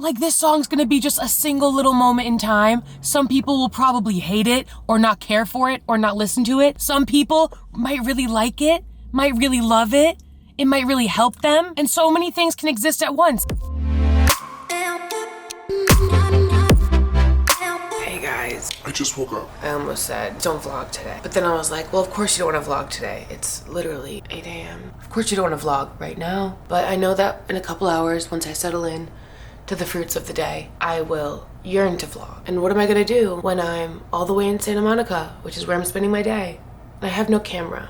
like this song's gonna be just a single little moment in time. Some people will probably hate it or not care for it or not listen to it. Some people might really like it, might really love it. It might really help them. And so many things can exist at once. Hey guys. I just woke up. I almost said, don't vlog today. But then I was like, well, of course you don't want to vlog today. It's literally 8 a.m. Of course you don't want to vlog right now. But I know that in a couple hours, once I settle in to the fruits of the day, I will yearn to vlog. And what am I gonna do when I'm all the way in Santa Monica, which is where I'm spending my day? And I have no camera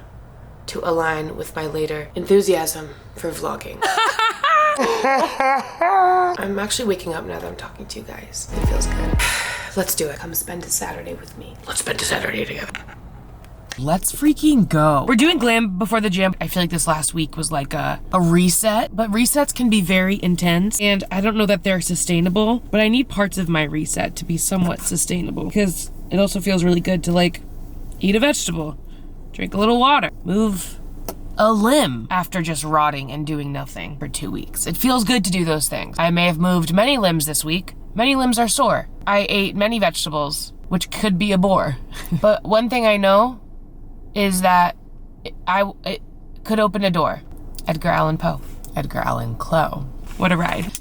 to align with my later enthusiasm for vlogging. I'm actually waking up now that I'm talking to you guys. It feels good. Let's do it. Come spend a Saturday with me. Let's spend a Saturday together. Let's freaking go. We're doing glam before the gym. I feel like this last week was like a reset, but resets can be very intense and I don't know that they're sustainable, but I need parts of my reset to be somewhat sustainable because it also feels really good to like eat a vegetable, drink a little water, move a limb after just rotting and doing nothing for 2 weeks. It feels good to do those things. I may have moved many limbs this week. Many limbs are sore. I ate many vegetables, which could be a bore. But one thing I know is that it could open a door. Edgar Allan Poe. Edgar Allan Clow. What a ride.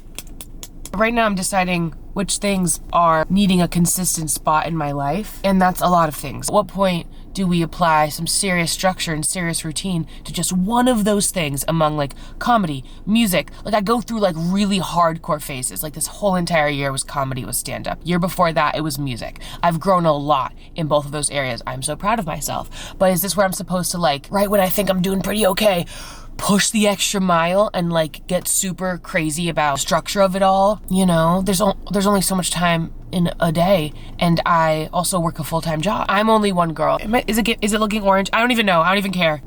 Right now I'm deciding which things are needing a consistent spot in my life, and that's a lot of things. At what point do we apply some serious structure and serious routine to just one of those things among like comedy, music? Like I go through like really hardcore phases. Like this whole entire year was comedy, was stand-up. Year before that, it was music. I've grown a lot in both of those areas. I'm so proud of myself. But is this where I'm supposed to like, right when I think I'm doing pretty okay, push the extra mile and like get super crazy about structure of it all? You know, there's only so much time in a day, and I also work a full-time job. I'm only one girl. Is it looking orange? I don't even know. I don't even care.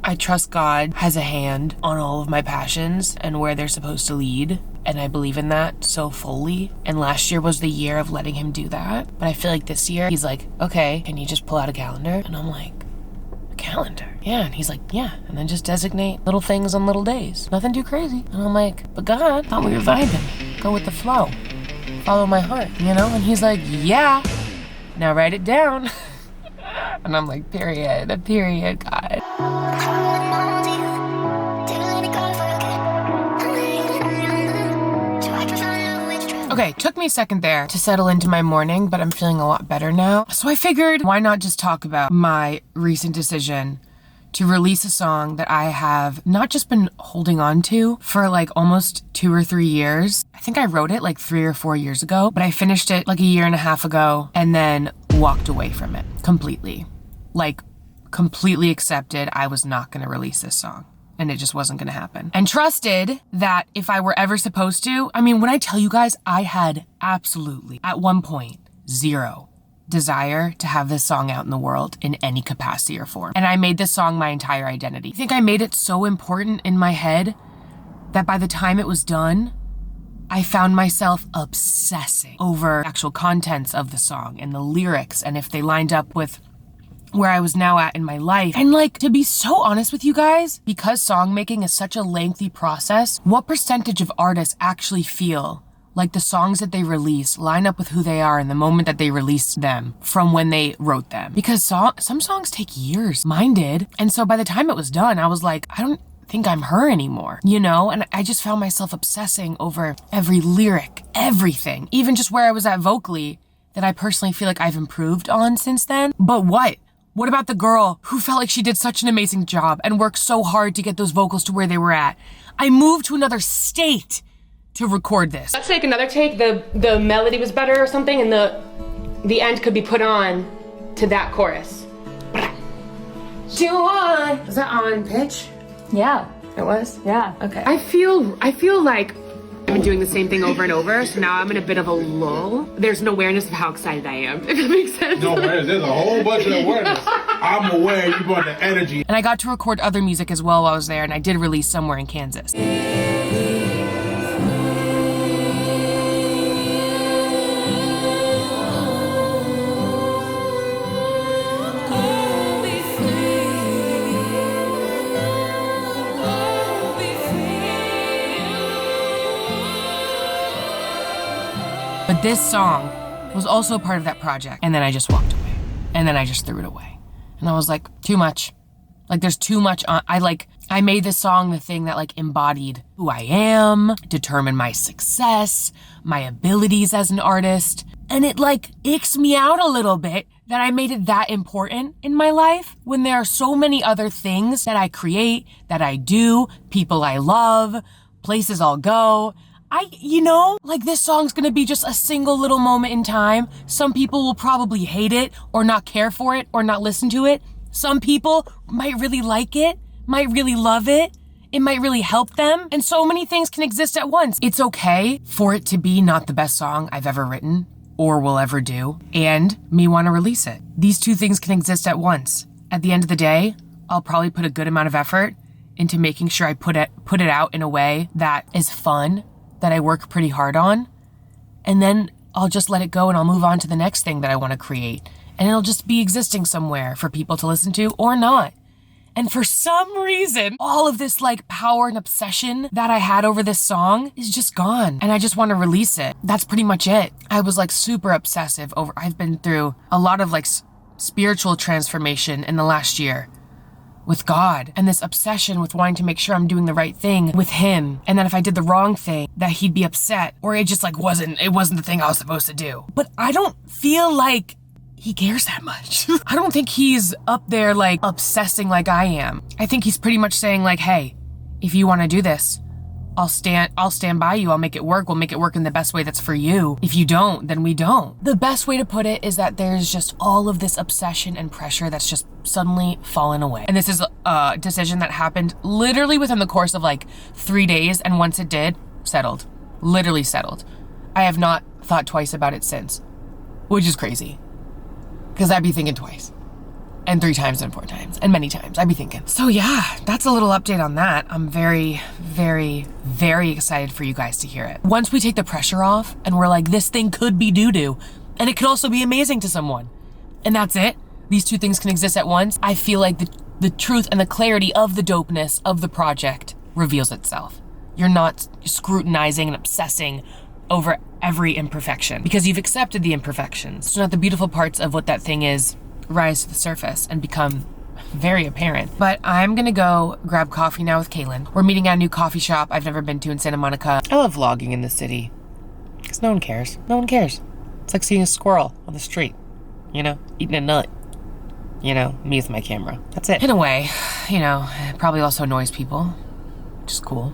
I trust God has a hand on all of my passions and where they're supposed to lead, and I believe in that so fully. And last year was the year of letting him do that. But I feel like this year he's like, okay, can you just pull out a calendar? And I'm like, calendar? Yeah. And he's like, yeah. And then just designate little things on little days. Nothing too crazy. And I'm like, but God, thought we were vibing. Go with the flow. Follow my heart, you know? And he's like, yeah. Now write it down. And I'm like, period, God. Okay, took me a second there to settle into my morning, but I'm feeling a lot better now. So I figured, why not just talk about my recent decision to release a song that I have not just been holding on to for like almost 2 or 3 years. I think I wrote it like 3 or 4 years ago, but I finished it like a year and a half ago and then walked away from it completely. Like completely accepted I was not gonna release this song. And it just wasn't gonna happen. And trusted that if I were ever supposed to, I mean, when I tell you guys, I had absolutely, at one point, zero desire to have this song out in the world in any capacity or form. And I made this song my entire identity. I think I made it so important in my head that by the time it was done, I found myself obsessing over actual contents of the song and the lyrics and if they lined up with where I was now at in my life. And like, to be so honest with you guys, because song making is such a lengthy process, what percentage of artists actually feel like the songs that they release line up with who they are in the moment that they release them from when they wrote them? Because some songs take years. Mine did. And so by the time it was done, I was like, I don't think I'm her anymore, you know? And I just found myself obsessing over every lyric, everything, even just where I was at vocally that I personally feel like I've improved on since then. But what? What about the girl who felt like she did such an amazing job and worked so hard to get those vocals to where they were at? I moved to another state to record this. Let's take another take. The melody was better or something, and the end could be put on to that chorus. Was that on pitch? Yeah. It was? Yeah. Okay. I feel like I've been doing the same thing over and over, so now I'm in a bit of a lull. There's an awareness of how excited I am, if that makes sense. No, there's a whole bunch of awareness. I'm aware you want the energy. And I got to record other music as well while I was there, and I did release Somewhere in Kansas. But this song was also part of that project. And then I just walked away. And then I just threw it away. And I was like, too much. Like there's too much on, I made this song the thing that like embodied who I am, determined my success, my abilities as an artist. And it like icks me out a little bit that I made it that important in my life when there are so many other things that I create, that I do, people I love, places I'll go. Like this song's gonna be just a single little moment in time. Some people will probably hate it or not care for it or not listen to it. Some people might really like it, might really love it. It might really help them. And so many things can exist at once. It's okay for it to be not the best song I've ever written or will ever do, and me want to release it. These two things can exist at once. At the end of the day, I'll probably put a good amount of effort into making sure I put it out in a way that is fun, that I work pretty hard on, and then I'll just let it go and I'll move on to the next thing that I want to create. And it'll just be existing somewhere for people to listen to or not. And for some reason, all of this like power and obsession that I had over this song is just gone. And I just want to release it. That's pretty much it. I was like super obsessive over, I've been through a lot of like spiritual transformation in the last year with God, and this obsession with wanting to make sure I'm doing the right thing with him. And that if I did the wrong thing, that he'd be upset, or it just like wasn't the thing I was supposed to do. But I don't feel like he cares that much. I don't think he's up there like obsessing like I am. I think he's pretty much saying like, hey, if you want to do this, I'll stand by you. I'll make it work. We'll make it work in the best way that's for you. If you don't, then we don't. The best way to put it is that there's just all of this obsession and pressure that's just suddenly fallen away. And this is a decision that happened literally within the course of like 3 days. And once it did, settled. Literally settled. I have not thought twice about it since, which is crazy. Because I'd be thinking twice. And 3 times and 4 times. And many times. I'd be thinking. So yeah, that's a little update on that. I'm very, very, very excited for you guys to hear it. Once we take the pressure off and we're like, this thing could be doo-doo. And it could also be amazing to someone. And that's it. These two things can exist at once. I feel like the truth and the clarity of the dopeness of the project reveals itself. You're not scrutinizing and obsessing over every imperfection because you've accepted the imperfections. So now the beautiful parts of what that thing is rise to the surface and become very apparent. But I'm gonna go grab coffee now with Kaylin. We're meeting at a new coffee shop I've never been to in Santa Monica. I love vlogging in the city because no one cares. No one cares. It's like seeing a squirrel on the street, eating a nut. Me with my camera. That's it. In a way, it probably also annoys people, which is cool.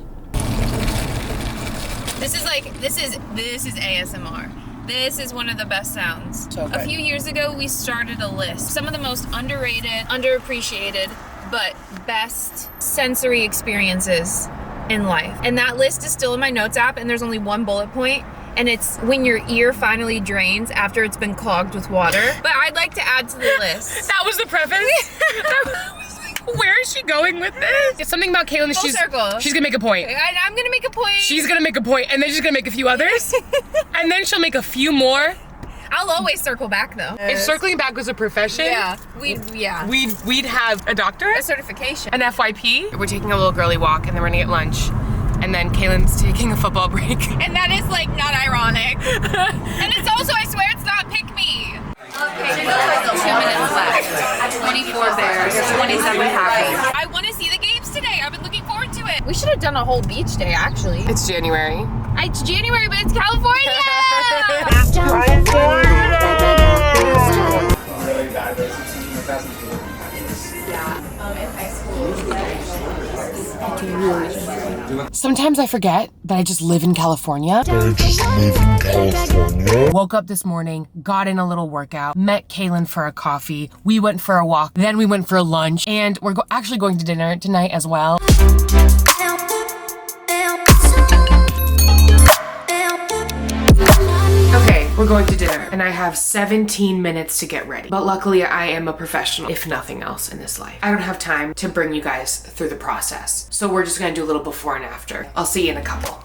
This is ASMR. This is one of the best sounds. So good. A few years ago, we started a list. Some of the most underrated, underappreciated, but best sensory experiences in life. And that list is still in my notes app, and there's only one bullet point, and it's when your ear finally drains after it's been clogged with water. But I'd like to add to the list. That was the preface? Where is she going with this? It's something about Kaylin. She's gonna make a point. I'm gonna make a point. She's gonna make a point, and then she's gonna make a few others, and then she'll make a few more. I'll always circle back though. If circling back was a profession, we'd have a doctorate, a certification, an FYP. We're taking a little girly walk, and then we're gonna get lunch, and then Kaylin's taking a football break. And that is like not ironic. And it's also, I swear, it's not pick me. Okay, 2 minutes left. 24 bears, 27 happy. I want to see the games today. I've been looking forward to it. We should have done a whole beach day, actually. It's January. It's January, but it's California! Sometimes I forget that I just live in California. Woke up this morning, got in a little workout, met Kaylin for a coffee. We went for a walk, then we went for lunch, and we're actually going to dinner tonight as well. Okay, we're going to dinner, and I have 17 minutes to get ready. But luckily, I am a professional, if nothing else, in this life. I don't have time to bring you guys through the process. So we're just gonna do a little before and after. I'll see you in a couple.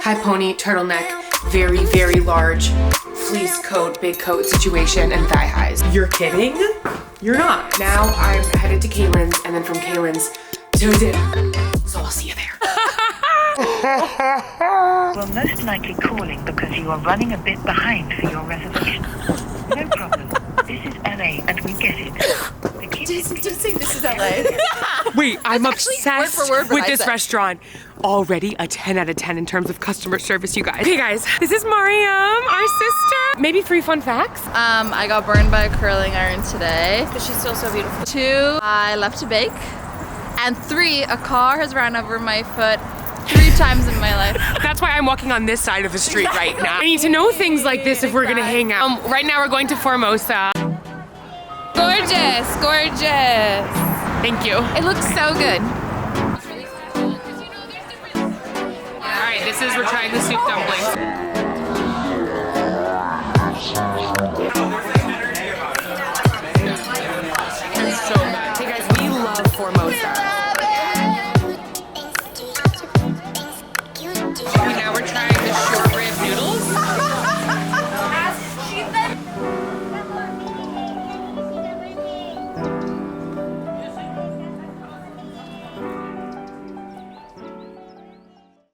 High pony, turtleneck, very, very large fleece coat, big coat situation, and thigh highs. You're kidding? You're not. Now I'm headed to Kaylin's, and then from Kaylin's to dinner. So I'll see you there. We're most likely calling because you are running a bit behind for your reservation. No problem. This is LA and we get it. Did you say this is LA? Wait, I'm actually obsessed word for word what with I this said. restaurant. Already a 10 out of 10 in terms of customer service, you guys. Hey guys, this is Mariam, our sister. Maybe 3 fun facts. I got burned by a curling iron today. But she's still so beautiful. 2, I left to bake. And 3, a car has ran over my foot 3 times in my life. That's why I'm walking on this side of the street right now. I need to know things like this if we're gonna hang out. Right now we're going to Formosa. Gorgeous, gorgeous. Thank you. It looks so good. All right, we're trying the soup dumplings.